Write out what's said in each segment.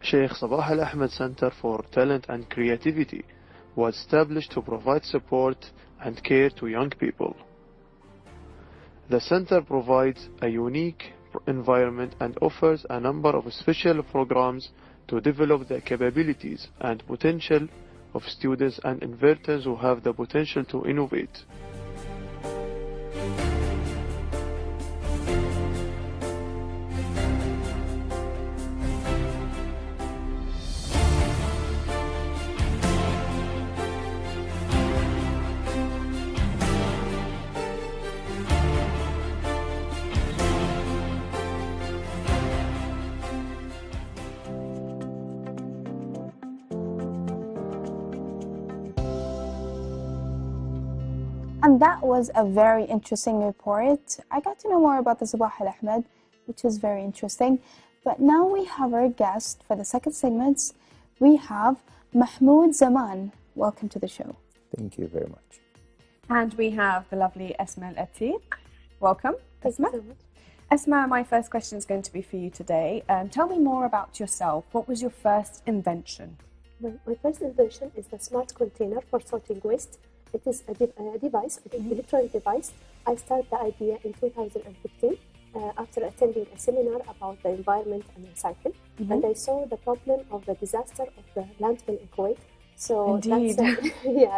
Sheikh Sabah Al Ahmed Center for Talent and Creativity was established to provide support and care to young people. The center provides a unique environment and offers a number of special programs to develop the capabilities and potential of students and innovators who have the potential to innovate. And that was a very interesting report. I got to know more about the Sabah Al Ahmed, which is very interesting. But now we have our guest for the second segment. We have Mahmoud Zaman. Welcome to the show. Thank you very much. And we have the lovely Esma Al-Atiq. Welcome, Esma. Thank you so much. Esma, my first question is going to be for you today. Tell me more about yourself. What was your first invention? My first invention is the smart container for sorting waste. It is a device, an electronic device. I started the idea in 2015 after attending a seminar about the environment and recycling. And I saw the problem of the disaster of the landfill in Kuwait. So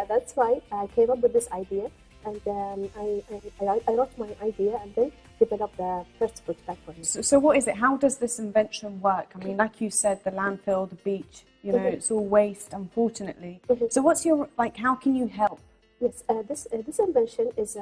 that's why I came up with this idea. And I wrote my idea and then developed the first prototype for it. So what is it? How does this invention work? I mean, like you said, the landfill, the beach, you know, it's all waste, unfortunately. So what's your, how can you help? Yes, this invention is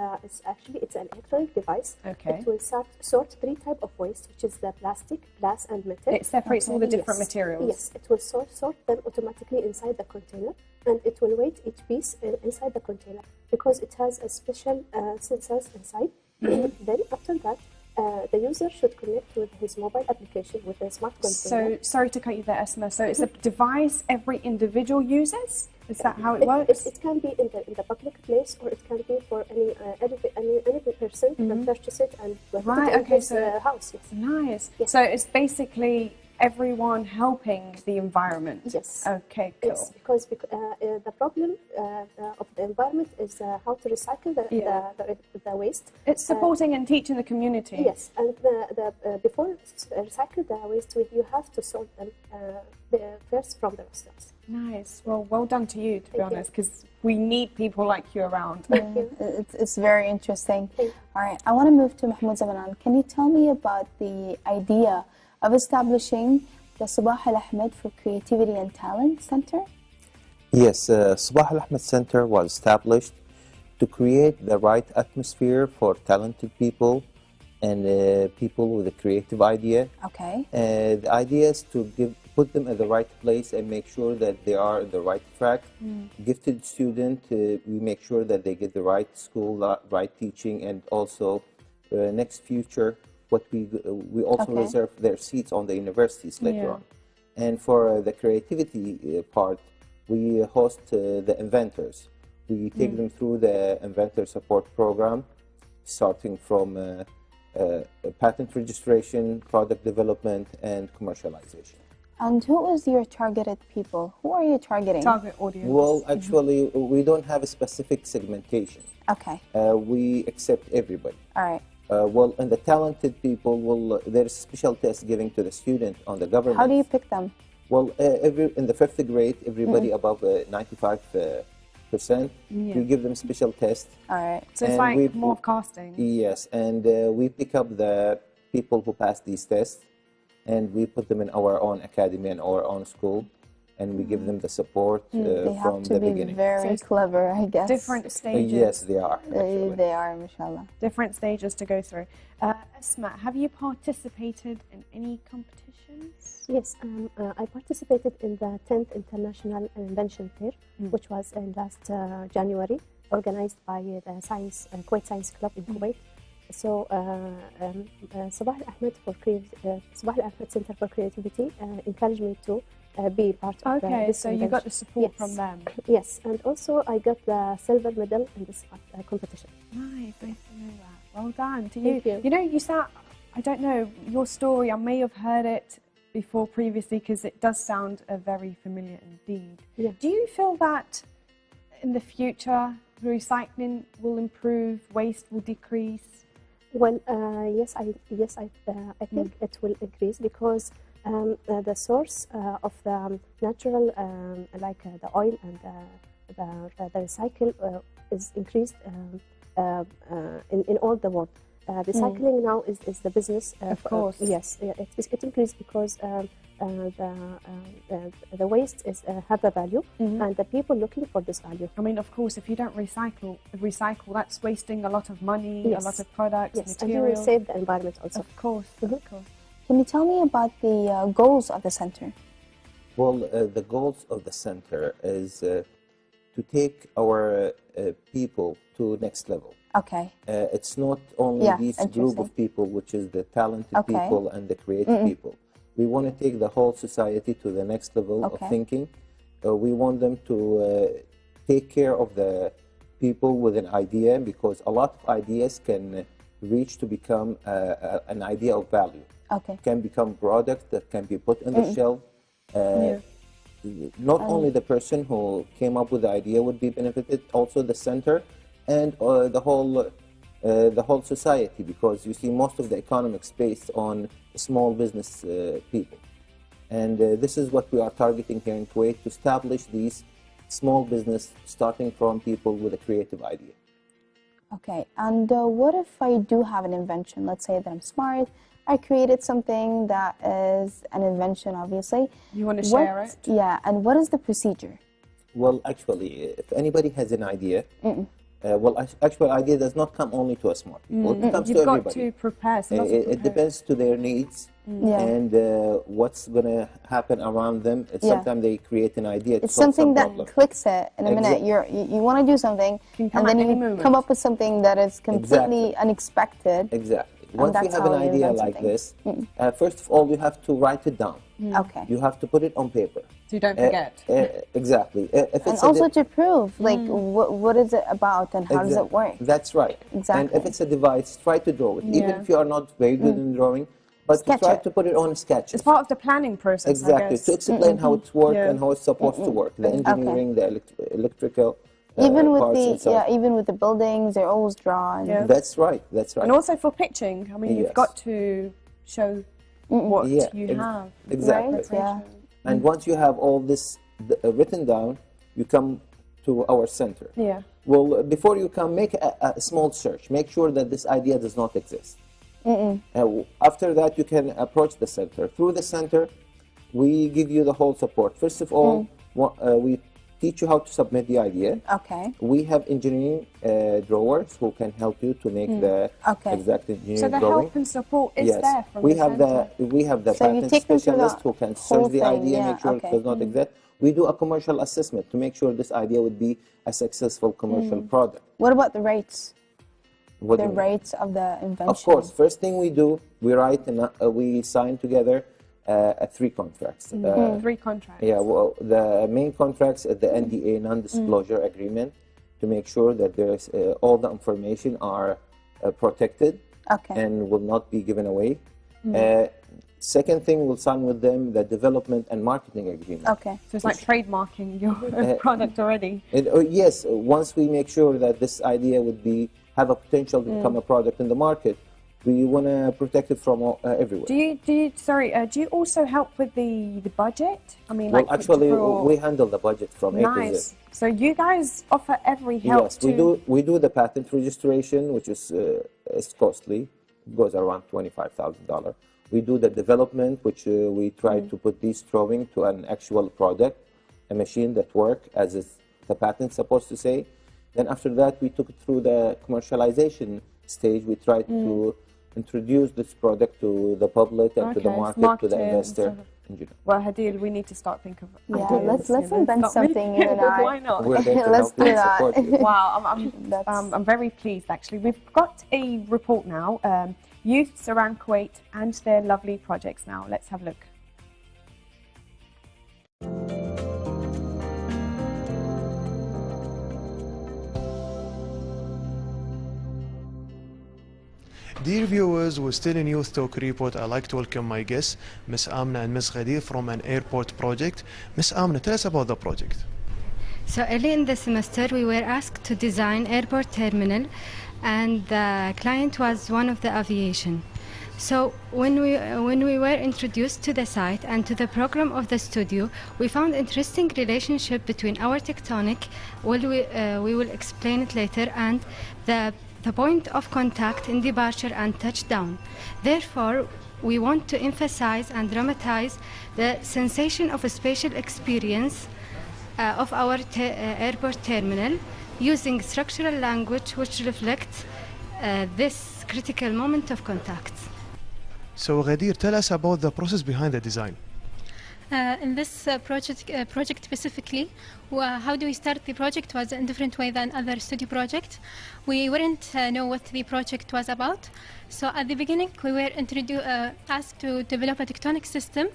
actually it's an electronic device. Okay. It will sort three types of waste, which is the plastic, glass, and metal. It separates all the different materials. Yes, it will sort them automatically inside the container, and it will weight each piece inside the container because it has a special sensors inside. Then after that, the user should connect with his mobile application with a smart container. So sorry to cut you there, Esma. So it's a device every individual uses. Is that how it works? It can be in the public place, or it can be for any person that purchase it and put it in his house. Yes. Nice. Yes. So it's basically everyone helping the environment. Yes. Okay, cool. Yes, because the problem of the environment is how to recycle the waste. It's supporting and teaching the community. Yes, and before recycle the waste, you have to sort them first from the restaurants. Nice. Well done to you, to be honest, because we need people like you around. Thank you. It's very interesting. All right, I want to move to Mahmoud Zaman. Can you tell me about the idea of establishing the Sabah Al Ahmed for Creativity and Talent Center? Yes, Sabah Al Ahmed Center was established to create the right atmosphere for talented people and people with a creative idea. Okay. The idea is to put them at the right place and make sure that they are on the right track. Gifted student, we make sure that they get the right school, right teaching, and also next future, we also reserve their seats on the universities later on. And for the creativity part, we host the inventors. We take them through the inventor support program, starting from patent registration, product development, and commercialization. And who is your targeted people? Who are you targeting? Target audience. Well, actually, we don't have a specific segmentation. Okay. We accept everybody. All right. And the talented people there's special test giving to the student on the government. How do you pick them? Well, in the 5th grade, everybody above 95%, we give them special test. All right. So it's like more casting. Yes, and we pick up the people who pass these tests, and we put them in our own academy and our own school, and we give them the support from the beginning. They have to be very clever, I guess. Different stages. Yes, they are. They are, mashallah. Different stages to go through. Esma, have you participated in any competitions? Yes, I participated in the 10th International Invention Fair, which was in last January, organized by the Kuwait Science Club in Kuwait. So Sabah Al Ahmed Sabah Al Ahmed Center for Creativity encouraged me to be part of this so you got the support from them. Yes, and also I got the silver medal in this competition. Nice, nice to know that. Well done to you. Thank you. You know, you sound, I don't know, your story, I may have heard it before previously? Because it does sound very familiar indeed. Yeah. Do you feel that in the future recycling will improve, waste will decrease? Well, yes, I think it will increase because the source of the natural, like the oil and the recycle, is increased in all the world. Recycling now is the business. Of course. Yes, it increased because the waste is have a value, and the people looking for this value. I mean, of course, if you don't recycle, that's wasting a lot of money, Yes. a lot of products, Yes, and you will materials. save the environment also. Of course, of course. Can you tell me about the goals of the center? Well, the goals of the center is to take our people to next level. Okay. It's not only Yeah, this group interesting. of people, which is the talented Okay. people and the creative people. We want to take the whole society to the next level Okay. of thinking. We want them to take care of the people with an idea, because a lot of ideas can reach to become an idea of value. Okay. Can become product that can be put on the shelf. Yeah. Not only the person who came up with the idea would be benefited, also the center and the whole society, because you see most of the economics based on small business people. And this is what we are targeting here in Kuwait, to establish these small business starting from people with a creative idea. Okay. And what if I do have an invention? Let's say that I'm smart. I created something that is an invention, obviously. You want to share it? Yeah. And what is the procedure? Well, actually, if anybody has an idea, actual idea does not come only to a smart people. It comes You've to got everybody. to prepare. So lots of It depends to their needs Yeah. and what's going to happen around them. Yeah. Sometimes they create an idea to It's solve something some that problem. clicks it in a minute. Exactly. You want to do something, Can come and then at any you moment. come up with something that is completely Exactly. unexpected. Exactly. Once you that's have an how you idea invent like something. this, first of all, you have to write it down. Okay. You have to put it on paper. So you don't forget. Exactly. If And it's a also to prove, like, what is it about and how does it work? That's right. And Exactly. if it's a device, try to draw it. Even Yeah. if you are not very good in drawing, but Sketch try it. to put it on sketches. It's part of the planning process, I Exactly, guess. to explain how it's worked Yeah. and how it's supposed to work. The engineering, the electrical Even with parts the inside. even with the buildings, they're always drawn. Yeah. That's right, that's right. And also for pitching, I mean, you've Yes. got to show what Yeah, you have. Exactly. Right? Yeah. And once you have all this written down, you come to our center. Yeah. Well, before you come, make a small search. Make sure that this idea does not exist. After that, you can approach the center. Through the center, we give you the whole support. First of all, we teach you how to submit the idea. Okay. We have engineering drawers who can help you to make the Okay. exact engineering So the drawing. help and support is Yes, there from we the have centre. we have the So you patent take them through the specialist who can whole search the thing, idea, yeah, make sure okay. it does not exist. We do a commercial assessment to make sure this idea would be a successful commercial product. What about the rates? What do The you mean? rates of the invention. Of course, first thing we do, we write and we sign together 3 contracts. 3 contracts. Yeah, well, the main contracts are the NDA, non-disclosure agreement, to make sure that there's all the information are protected Okay. and will not be given away. Second thing, we'll sign with them the development and marketing agreement. Okay. So it's like trademarking your product already. And, yes, once we make sure that this idea would be have a potential to become a product in the market, we want to protect it from everywhere. Do you also help with the budget? I mean, Well, like actually, for- we handle the budget from A to Z. nice. So you guys offer every help Yes, to we do the patent registration, which is costly. It goes around $25,000. We do the development, which we try to put this drawing to an actual product, a machine that works as is the patent's supposed to say. Then after that, we took it through the commercialization stage. We tried to introduce this product to the public and to the Okay, market, to the marketing and investor. stuff. in general. Well, Hadil, we need to start thinking of Yeah, ideas, let's you know, invent start something, making you and it. I. Why not? We're there to Let's help you do and that. support you. Wow, That's- I'm very pleased actually. We've got a report now, youths around Kuwait and their lovely projects now. Let's have a look. Dear viewers, we're still in Youth Talk Report. I'd like to welcome my guests, Miss Amna and Miss Ghadir from an airport project. Miss Amna, tell us about the project. So early in the semester, we were asked to design airport terminal, and the client was one of the aviation. So when we were introduced to the site and to the program of the studio, we found interesting relationship between our tectonic, we will explain it later, and the point of contact in departure and touchdown. Therefore, we want to emphasize and dramatize the sensation of a spatial experience of our airport terminal using structural language which reflects this critical moment of contact. So Ghadir, tell us about the process behind the design. In this project specifically, how do we start the project was in a different way than other studio projects. We wouldn't know what the project was about. So at the beginning, we were asked to develop a tectonic system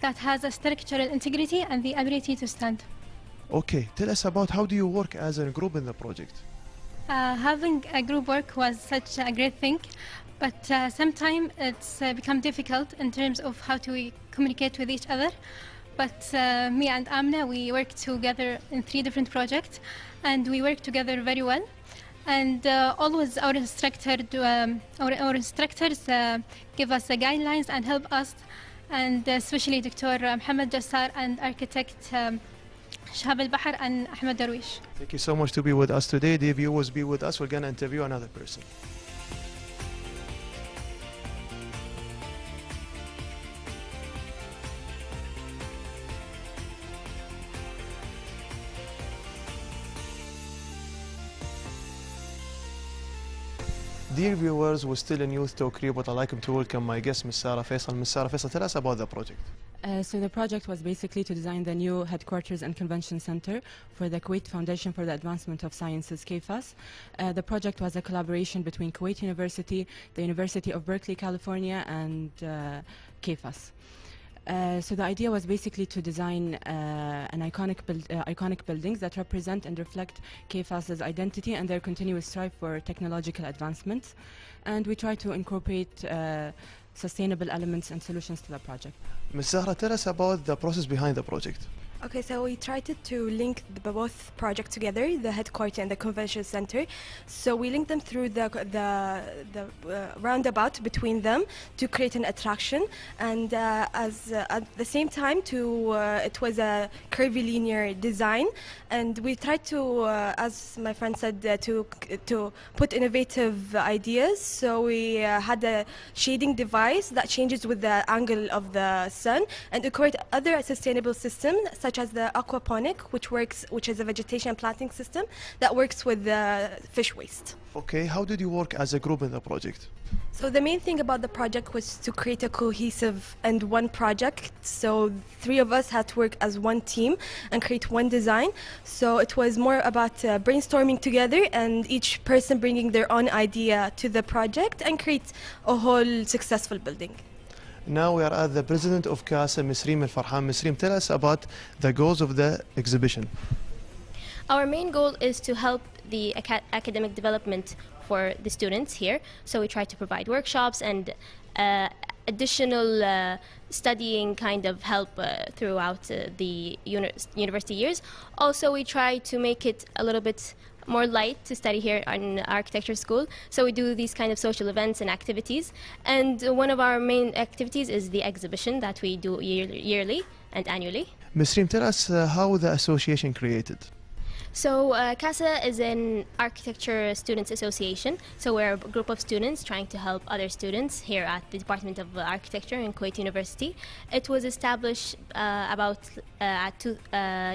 that has a structural integrity and the ability to stand. Okay, tell us about how do you work as a group in the project? Having a group work was such a great thing, but sometimes it's become difficult in terms of how to communicate with each other. But me and Amna, we worked together in 3 different projects, and we work together very well. And always our instructors give us the guidelines and help us, and especially Dr. Mohammed Jassar and architect Shahab Al-Bahar and Ahmed Darwish. Thank you so much to be with us today. Dear viewers, be with us. We're going to interview another person. Dear viewers, we're still in Youth Talk Report. I'd like to welcome my guest, Ms. Sarah Faisal. Ms. Sarah Faisal, tell us about the project. So the project was basically to design the new headquarters and convention center for the Kuwait Foundation for the Advancement of Sciences, KFAS. The project was a collaboration between Kuwait University, the University of Berkeley, California, and KFAS. So the idea was basically to design an iconic buildings that represent and reflect KFAS's identity and their continuous strive for technological advancements. And we try to incorporate sustainable elements and solutions to the project. Ms. Zahra, tell us about the process behind the project. Okay, so we tried to link both projects together, the headquarters and the convention center. So we linked them through the roundabout between them to create an attraction, and at the same time it was a curvy linear design, and we tried to, as my friend said, to put innovative ideas. So we had a shading device that changes with the angle of the sun, and incorporate other sustainable systems such as the aquaponic, which is a vegetation planting system that works with the fish waste. Okay, how did you work as a group in the project? So the main thing about the project was to create a cohesive and one project. So 3 of us had to work as one team and create one design. So it was more about brainstorming together and each person bringing their own idea to the project and create a whole successful building. Now we are at the president of CASA, Ms. Reem Al-Farhan. Ms. Reem, tell us about the goals of the exhibition. Our main goal is to help the academic development for the students here. So we try to provide workshops and additional studying kind of help throughout the university years. Also, we try to make it a little bit more light to study here in architecture school. So we do these kind of social events and activities. And one of our main activities is the exhibition that we do yearly and annually. Ms. Reem, tell us how the association created. So CASA is an architecture students association. So we're a group of students trying to help other students here at the Department of Architecture in Kuwait University. It was established at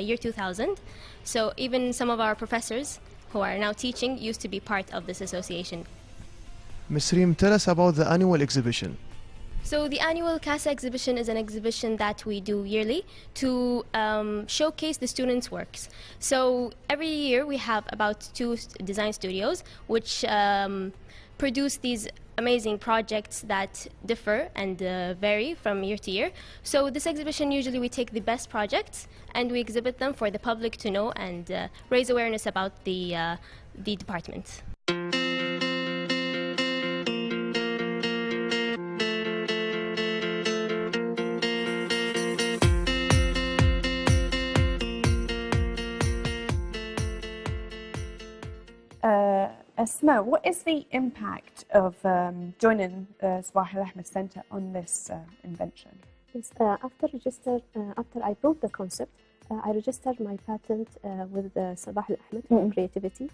year 2000. So even some of our professors who are now teaching used to be part of this association. Ms. Reem, tell us about the annual exhibition. So the annual CASA exhibition is an exhibition that we do yearly to showcase the students' works. So every year we have about 2 design studios which produce these amazing projects that differ and vary from year to year. So this exhibition, usually we take the best projects and we exhibit them for the public to know and raise awareness about the department. Asma, what is the impact of joining Sabah Al Ahmed Center on this invention? Yes, after I proved the concept, I registered my patent with Sabah Al Ahmed for creativity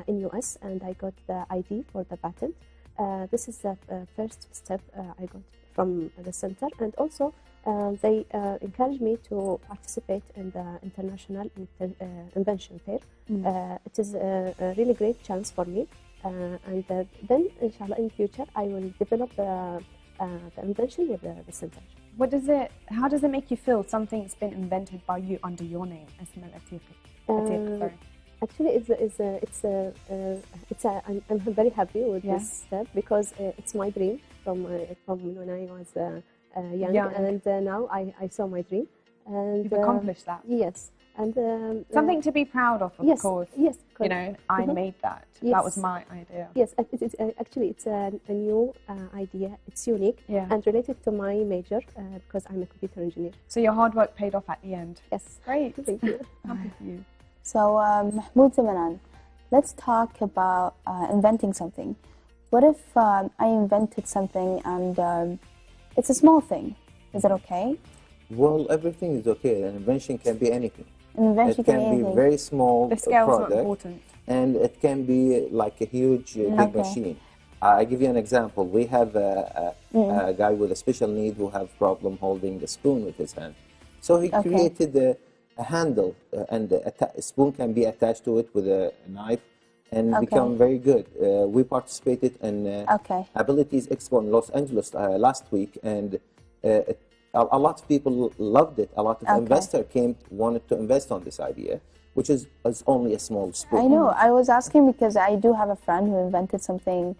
in US, and I got the ID for the patent. This is the first step I got from the center, and also they encouraged me to participate in the International Invention Fair. It is a really great chance for me, and then, inshallah, in the future, I will develop the invention with the center. How does it make you feel? Something's been invented by you under your name, Asma Al-Atiq. Actually, I'm very happy with this step because it's my dream from when I was young, and now I saw my dream. And you've accomplished that. Yes, and something to be proud of course. Yes, you know, I made that. Yes. That was my idea. Yes, actually it's a new idea. It's unique and related to my major because I'm a computer engineer. So your hard work paid off at the end. Yes, great. Thank you. Happy for you. So Mahmoud Zamanan, let's talk about inventing something. What if I invented something and it's a small thing? Is it okay? Well, everything is okay. An invention can be anything. It can be very small the scale's product, not important. And it can be like a huge big machine. I give you an example. We have a guy with a special need who have problem holding the spoon with his hand. So he created a handle, and a spoon can be attached to it with a knife and become very good. We participated in Abilities Expo in Los Angeles last week, and a lot of people loved it. A lot of investors wanted to invest on this idea, which is only a small spoon. I know. I was asking because I do have a friend who invented something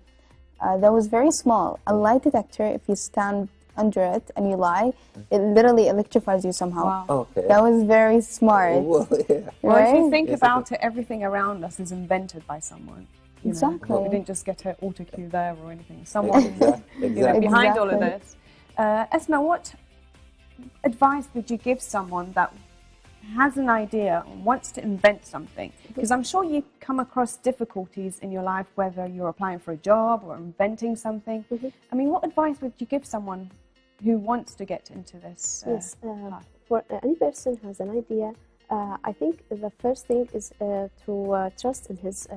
that was very small. A lie detector, if you stand under it and you lie, it literally electrifies you somehow. Wow. Okay. That was very smart. Well, yeah. Well, if you think about it, everything around us is invented by someone. Exactly. We didn't just get an auto cue there or anything. Someone behind all of this. Esma, what advice would you give someone that has an idea and wants to invent something? Because I'm sure you come across difficulties in your life, whether you're applying for a job or inventing something. I mean, what advice would you give someone who wants to get into this path? For any person who has an idea, I think the first thing is to trust in his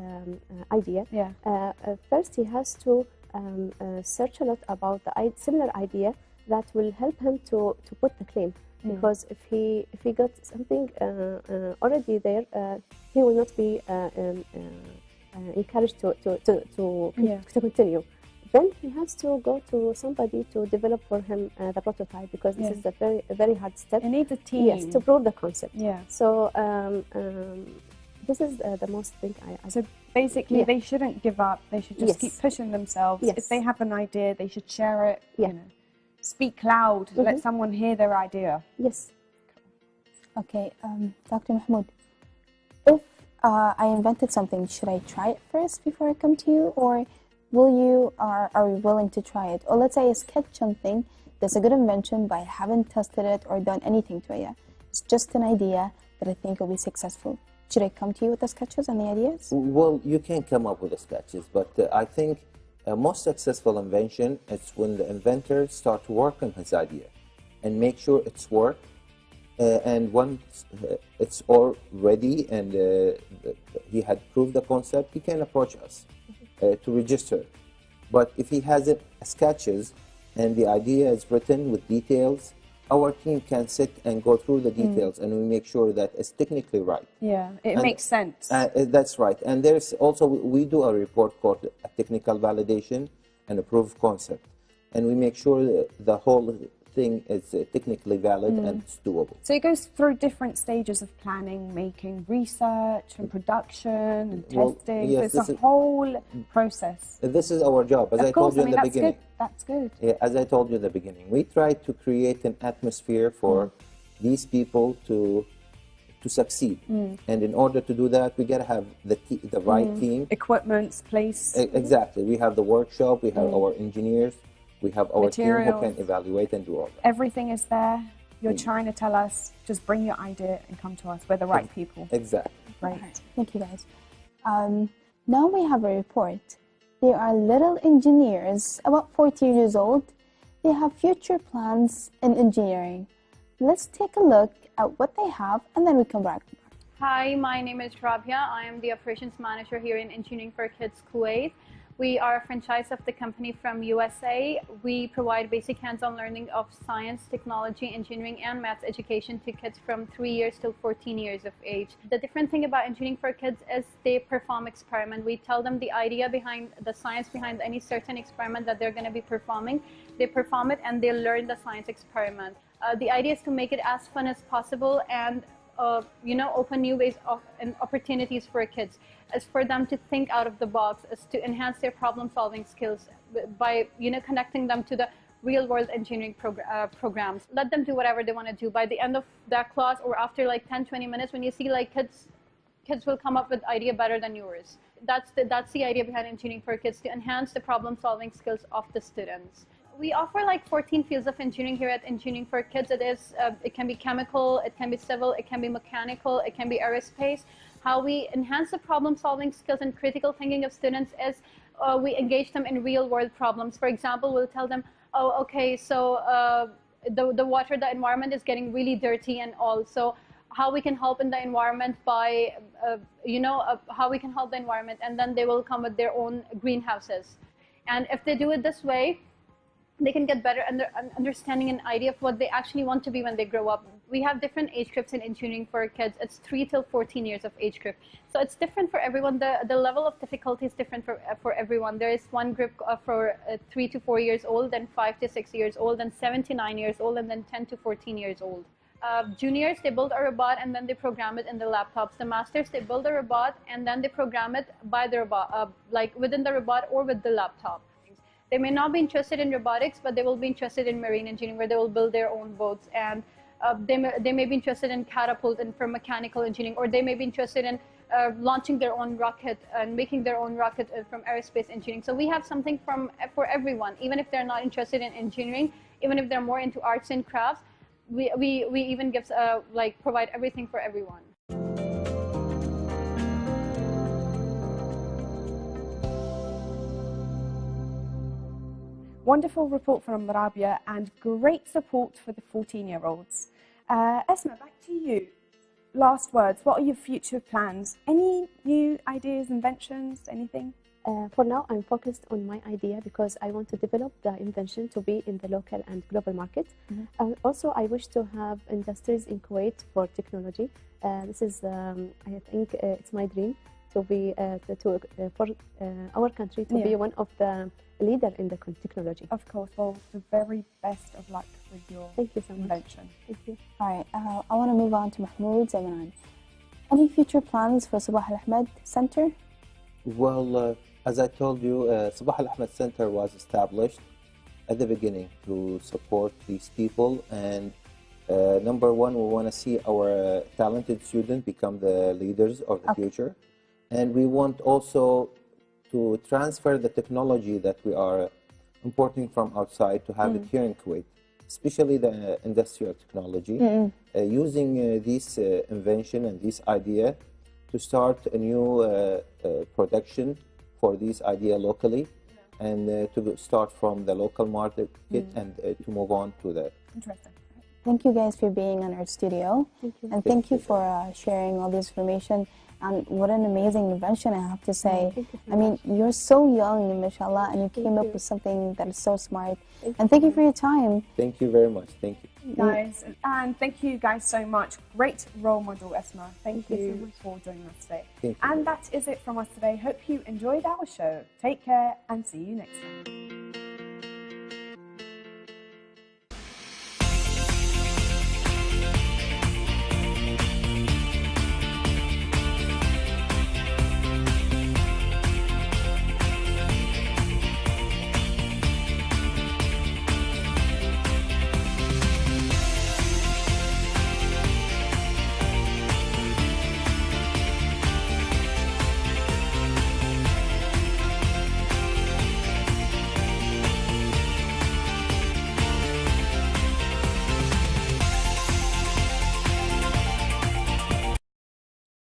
idea. First, he has to search a lot about the similar idea that will help him to put the claim. Because if he got something already there, he will not be encouraged to continue. Then he has to go to somebody to develop for him the prototype, because this is a very hard step. He needs a team. Yes, to prove the concept. Yeah. So this is the most thing I So basically, they shouldn't give up. They should just keep pushing themselves. If they have an idea, they should share it. You know. Speak loud, let someone hear their idea. Yes. Okay, Dr. Mahmoud, if I invented something, should I try it first before I come to you, or are you willing to try it? Or let's say I sketch something that's a good invention, but I haven't tested it or done anything to it yet. It's just an idea that I think will be successful. Should I come to you with the sketches and the ideas? Well, you can come up with the sketches, but I think most successful invention is when the inventor starts to work on his idea and make sure it's work. And once it's all ready and he had proved the concept, he can approach us to register. But if he has sketches and the idea is written with details, our team can sit and go through the details and we make sure that it's technically right. Yeah, it makes sense. That's right. And there's also, we do a report called a technical validation and a proof of concept. And we make sure that the whole thing is technically valid and it's doable. So it goes through different stages of planning, making research and production and testing. Yes, so it's a whole process. This is our job, as I told you in the beginning. That's good. Yeah, as I told you in the beginning, we try to create an atmosphere for these people to succeed. And in order to do that, we got to have the right team. Equipment, place. Exactly. We have the workshop, we have our engineers, we have our team who can evaluate and do all that. Everything is there. You're trying to tell us, just bring your idea and come to us. We're the right people. Exactly. Right. Thank you, guys. Now we have a report. They are little engineers, about 14 years old. They have future plans in engineering. Let's take a look at what they have and then we come back. Hi, my name is Rabia. I am the operations manager here in Engineering for Kids Kuwait. We are a franchise of the company from USA. We provide basic hands-on learning of science, technology, engineering, and maths education to kids from 3 years till 14 years of age. The different thing about Engineering for Kids is they perform experiment. We tell them the idea behind the science behind any certain experiment that they're going to be performing. They perform it and they learn the science experiment. The idea is to make it as fun as possible and open new ways of and opportunities for kids, as for them to think out of the box, as to enhance their problem-solving skills by connecting them to the real-world engineering programs. Let them do whatever they want to do. By the end of that class or after like 10-20 minutes, when you see like kids will come up with idea better than yours. That's the idea behind Engineering for Kids, to enhance the problem-solving skills of the students. We offer like 14 fields of engineering here at Engineering for Kids. It can be chemical, it can be civil, it can be mechanical, it can be aerospace. How we enhance the problem-solving skills and critical thinking of students is we engage them in real-world problems. For example, we'll tell them, oh, okay, so the water, the environment is getting really dirty and all. So how we can help in the environment by, how we can help the environment, and then they will come with their own greenhouses. And if they do it this way, they can get better understanding and idea of what they actually want to be when they grow up. We have different age groups in Engineering for Kids. It's 3 till 14 years of age group. So it's different for everyone. The level of difficulty is different for everyone. There is one group for 3 to 4 years old, then 5 to 6 years old, then 7 to 9 years old, and then 10 to 14 years old. Juniors, they build a robot and then they program it in the laptops. The masters, they build a robot and then they program it by the robot, like within the robot or with the laptop. They may not be interested in robotics, but they will be interested in marine engineering, where they will build their own boats. And they may be interested in catapult and for mechanical engineering, or they may be interested in launching their own rocket and making their own rocket from aerospace engineering. So we have something for everyone, even if they're not interested in engineering, even if they're more into arts and crafts. We even give provide everything for everyone. Wonderful report from Rabia and great support for the 14-year-olds. Esma, back to you. Last words, what are your future plans? Any new ideas, inventions, anything? For now, I'm focused on my idea because I want to develop the invention to be in the local and global market. Also, I wish to have industries in Kuwait for technology. This is, I think, it's my dream to be for our country to be one of the leader in the technology. Of course. Well, the very best of luck with your invention. Thank you. All right, I want to move on to Mahmoud Zamanan. Any future plans for Sabah Al Ahmed Center? Well, as I told you, Sabah Al Ahmed Center was established at the beginning to support these people, and number one, we want to see our talented students become the leaders of the future, and we want also to transfer the technology that we are importing from outside to have it here in Kuwait, especially the industrial technology, using this invention and this idea to start a new production for this idea locally, and to start from the local market and to move on to the... Interesting. Thank you guys for being on our studio. Thank you. And thank you for sharing all this information. And what an amazing invention, I have to say. I mean, you're so young, mashallah, and you came up with something that is so smart. And thank you for your time. Thank you very much. Thank you. Guys, and thank you guys so much. Great role model, Esma. Thank you for joining us today. Thank you. And that is it from us today. Hope you enjoyed our show. Take care and see you next time.